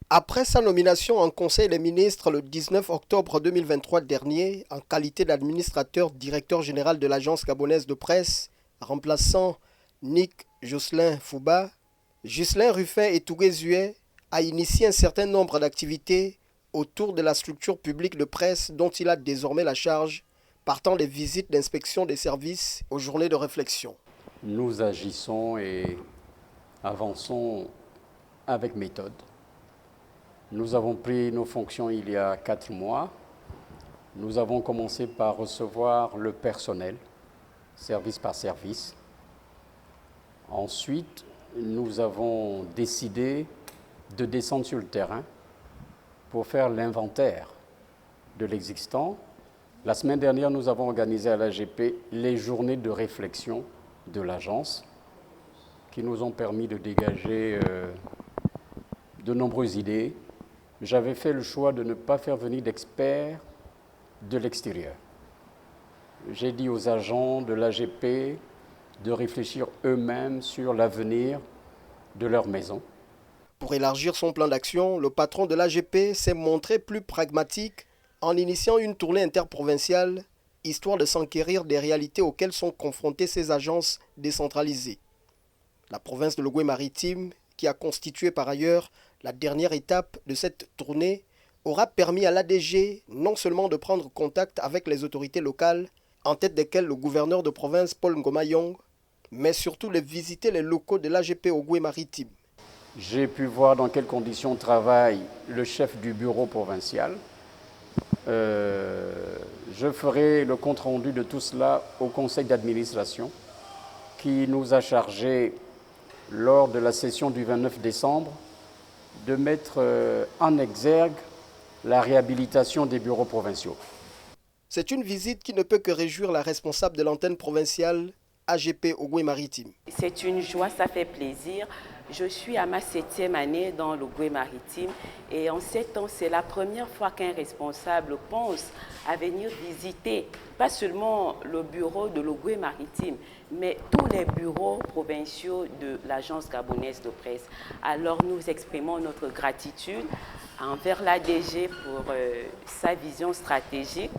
Après sa nomination en Conseil des ministres le 19 octobre 2023 dernier, en qualité d'administrateur directeur général de l'Agence gabonaise de presse, remplaçant Nick Jocelyn Fouba, Ghislain Rufin et Tougué Zuet a initié un certain nombre d'activités autour de la structure publique de presse dont il a désormais la charge, partant des visites d'inspection des services aux journées de réflexion. Nous agissons et avançons avec méthode. Nous avons pris nos fonctions il y a 4 mois. Nous avons commencé par recevoir le personnel, service par service. Ensuite, nous avons décidé de descendre sur le terrain pour faire l'inventaire de l'existant. La semaine dernière, nous avons organisé à l'AGP les journées de réflexion de l'agence qui nous ont permis de dégager de nombreuses idées. J'avais fait le choix de ne pas faire venir d'experts de l'extérieur. J'ai dit aux agents de l'AGP de réfléchir eux-mêmes sur l'avenir de leur maison. Pour élargir son plan d'action, le patron de l'AGP s'est montré plus pragmatique en initiant une tournée interprovinciale, histoire de s'enquérir des réalités auxquelles sont confrontées ces agences décentralisées. La province de l'Ogooué-Maritime, qui a constitué par ailleurs la dernière étape de cette tournée, aura permis à l'ADG non seulement de prendre contact avec les autorités locales, en tête desquelles le gouverneur de province Paul Ngoma Yong, mais surtout de visiter les locaux de l'AGP Ogooué-Maritime. J'ai pu voir dans quelles conditions travaille le chef du bureau provincial. Je ferai le compte-rendu de tout cela au conseil d'administration qui nous a chargé, lors de la session du 29 décembre, de mettre en exergue la réhabilitation des bureaux provinciaux. C'est une visite qui ne peut que réjouir la responsable de l'antenne provinciale AGP Ogooué-Maritime. C'est une joie, ça fait plaisir. Je suis à ma 7e année dans l'Ogooué-Maritime et en 7 ans, c'est la première fois qu'un responsable pense à venir visiter, pas seulement le bureau de l'Ogooué-Maritime, mais tous les bureaux provinciaux de l'Agence gabonaise de presse. Alors nous exprimons notre gratitude envers l'ADG pour sa vision stratégique.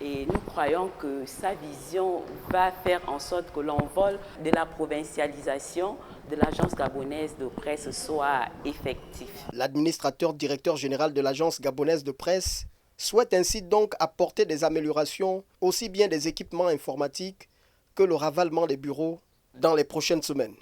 Et nous croyons que sa vision va faire en sorte que l'envol de la provincialisation de l'Agence gabonaise de presse soit effectif. L'administrateur directeur général de l'Agence gabonaise de presse souhaite ainsi donc apporter des améliorations, aussi bien des équipements informatiques que le ravalement des bureaux dans les prochaines semaines.